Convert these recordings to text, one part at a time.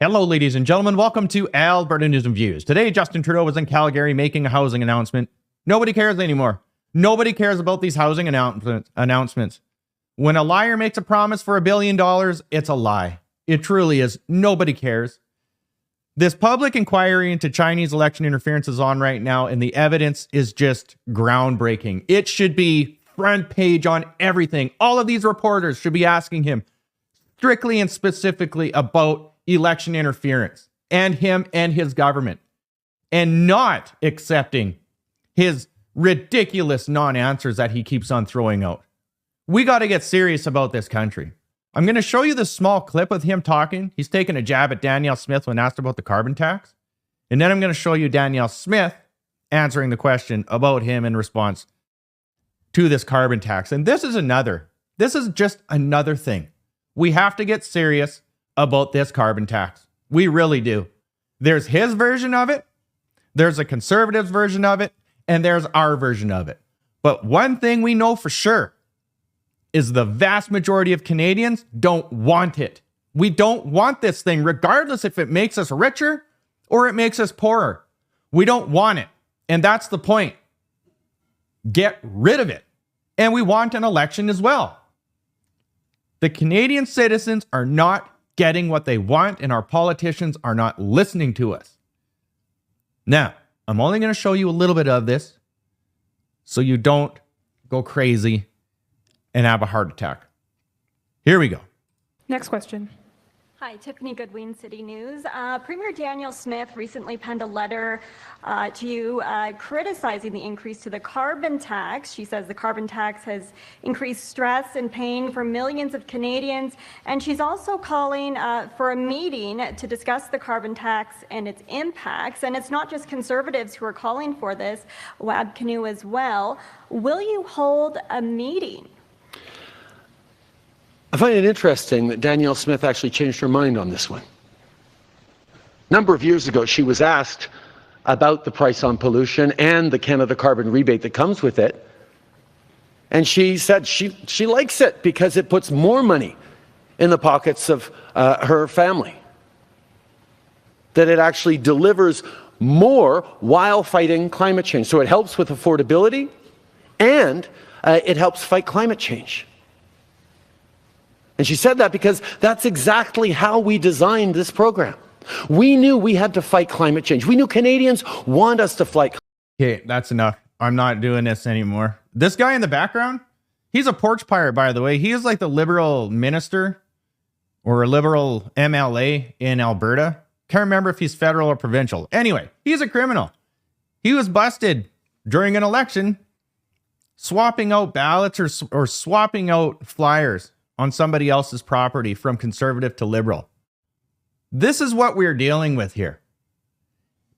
Hello, ladies and gentlemen. Welcome to Alberta News and Views. Today, Justin Trudeau was in Calgary making a housing announcement. Nobody cares anymore. Nobody cares about these housing announcements. When a liar makes a promise for $1 billion, it's a lie. It truly is. Nobody cares. This public inquiry into Chinese election interference is on right now, and the evidence is just groundbreaking. It should be front page on everything. All of these reporters should be asking him strictly and specifically about election interference and him and his government, and not accepting his ridiculous non-answers that he keeps on throwing out. We got to get serious about this country. I'm going to show you this small clip of him talking. He's taking a jab at Danielle Smith when asked about the carbon tax. And then I'm going to show you Danielle Smith answering the question about him in response to this carbon tax. And this is just another thing. We have to get serious about this carbon tax. We really do. There's his version of it, there's a conservative's version of it, and there's our version of it. But one thing we know for sure is the vast majority of Canadians don't want it. We don't want this thing, regardless if it makes us richer or it makes us poorer. We don't want it. And that's the point. Get rid of it. And we want an election as well. The Canadian citizens are not getting what they want, and our politicians are not listening to us. Now, I'm only going to show you a little bit of this so you don't go crazy and have a heart attack. Here we go. Next question. Hi, Tiffany Goodwin, City News. Premier Danielle Smith recently penned a letter to you criticizing the increase to the carbon tax. She says the carbon tax has increased stress and pain for millions of Canadians, and she's also calling for a meeting to discuss the carbon tax and its impacts. And it's not just Conservatives who are calling for this, Wab Canoe as well. Will you hold a meeting? I find it interesting that Danielle Smith actually changed her mind on this one. A number of years ago, she was asked about the price on pollution and the Canada carbon rebate that comes with it. And she said she likes it because it puts more money in the pockets of her family. That it actually delivers more while fighting climate change. So it helps with affordability and it helps fight climate change. And she said that because that's exactly how we designed this program. We knew we had to fight climate change. We knew Canadians want us to fight. Okay, that's enough. I'm not doing this anymore. This guy in the background, he's a porch pirate, by the way. He is like the Liberal minister or a Liberal MLA in Alberta. Can't remember if he's federal or provincial. Anyway, he's a criminal. He was busted during an election swapping out ballots or swapping out flyers on somebody else's property from Conservative to Liberal. This is what we're dealing with here.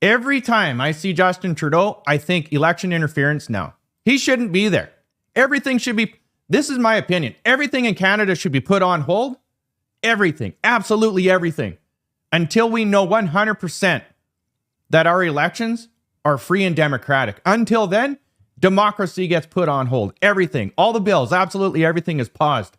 Every time I see Justin Trudeau, I think election interference now. He shouldn't be there. Everything should be, this is my opinion, everything in Canada should be put on hold. Everything, absolutely everything, until we know 100% that our elections are free and democratic. Until then, democracy gets put on hold. Everything, all the bills, absolutely everything is paused.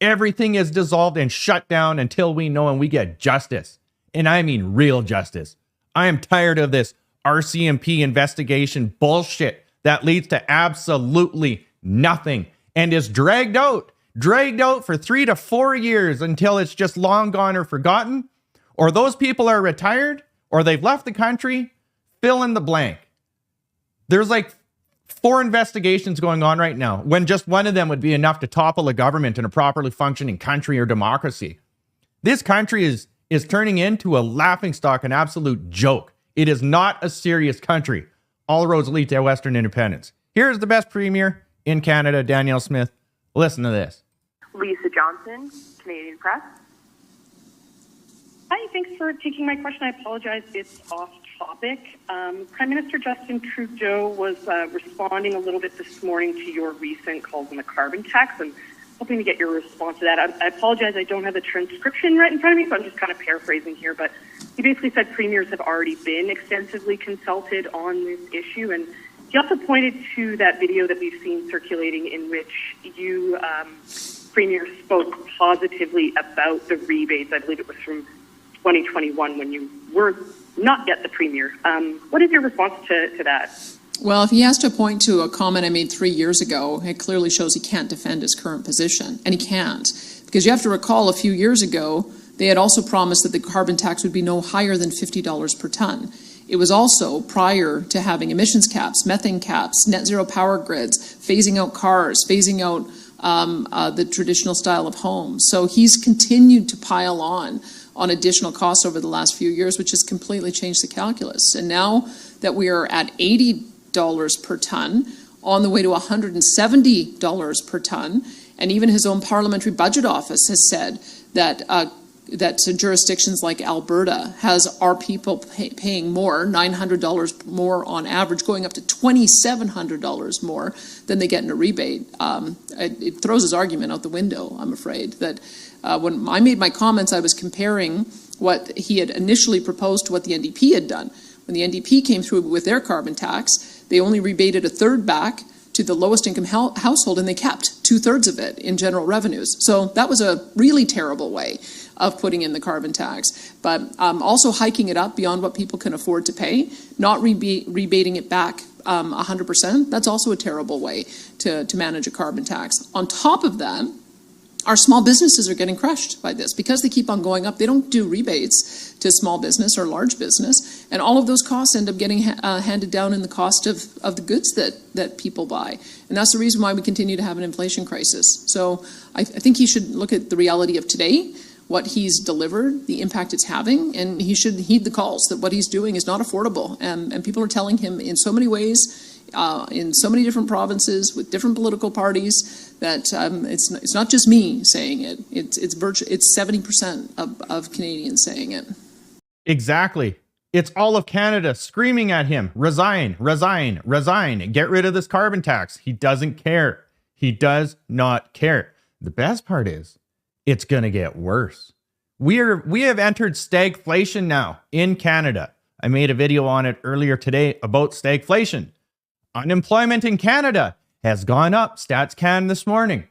Everything is dissolved and shut down until we know and we get justice. And I mean real justice. I am tired of this RCMP investigation bullshit that leads to absolutely nothing and is dragged out for 3 to 4 years until it's just long gone or forgotten, or those people are retired, or they've left the country. Fill in the blank. There's like 4 investigations going on right now, when just one of them would be enough to topple a government in a properly functioning country or democracy. This country is turning into a laughingstock, an absolute joke. It is not a serious country. All roads lead to Western independence. Here's the best premier in Canada, Danielle Smith. Listen to this. Lisa Johnson, Canadian Press. Hi, thanks for taking my question. I apologize, it's off topic. Prime Minister Justin Trudeau was responding a little bit this morning to your recent calls on the carbon tax. I'm hoping to get your response to that. I apologize, I don't have the transcription right in front of me, so I'm just kind of paraphrasing here. But he basically said premiers have already been extensively consulted on this issue. And he also pointed to that video that we've seen circulating in which you, Premier, spoke positively about the rebates. I believe it was from 2021 when you were not yet the premier. What is your response to that? Well, if he has to point to a comment I made 3 years ago, it clearly shows he can't defend his current position. And he can't. Because you have to recall a few years ago, they had also promised that the carbon tax would be no higher than $50 per ton. It was also prior to having emissions caps, methane caps, net zero power grids, phasing out cars, phasing out the traditional style of homes. So he's continued to pile on additional costs over the last few years, which has completely changed the calculus. And now that we are at $80 per ton, on the way to $170 per ton, and even his own parliamentary budget office has said that that jurisdictions like Alberta has our people paying more, $900 more on average, going up to $2,700 more than they get in a rebate. It throws his argument out the window, I'm afraid. That when I made my comments, I was comparing what he had initially proposed to what the NDP had done. When the NDP came through with their carbon tax, they only rebated a third back to the lowest income household, and they kept 2/3 of it in general revenues. So that was a really terrible way of putting in the carbon tax. But also hiking it up beyond what people can afford to pay, not rebating it back 100%, that's also a terrible way to manage a carbon tax. On top of that, our small businesses are getting crushed by this because they keep on going up. They don't do rebates to small business or large business, and all of those costs end up getting handed down in the cost of the goods that people buy. And that's the reason why we continue to have an inflation crisis. So I think he should look at the reality of today, what he's delivered, the impact it's having, and he should heed the calls that what he's doing is not affordable. And people are telling him in so many ways, in so many different provinces with different political parties, that it's not just me saying it. It's 70% of Canadians saying it. Exactly. It's all of Canada screaming at him, resign, resign, resign, get rid of this carbon tax. He doesn't care. He does not care. The best part is, it's going to get worse. We have entered stagflation now in Canada. I made a video on it earlier today about stagflation. Unemployment in Canada has gone up. Stats Can this morning.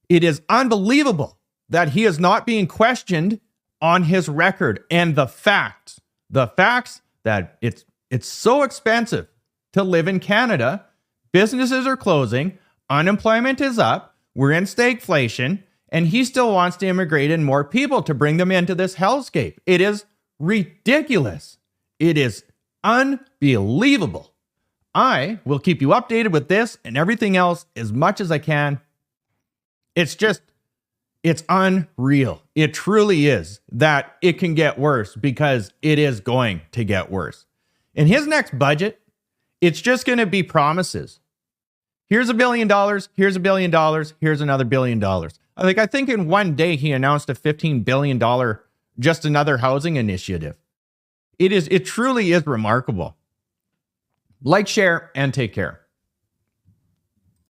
It is unbelievable that he is not being questioned on his record and the facts that it's so expensive to live in Canada. Businesses are closing. Unemployment is up. We're in stagflation. And he still wants to immigrate in more people to bring them into this hellscape. It is ridiculous. It is unbelievable. I will keep you updated with this and everything else as much as I can. It's unreal. It truly is that it can get worse, because it is going to get worse. In his next budget, it's just going to be promises. Here's $1 billion. Here's $1 billion. Here's another $1 billion. I think in one day he announced a $15 billion, just another housing initiative. It truly is remarkable. Like, share, and take care.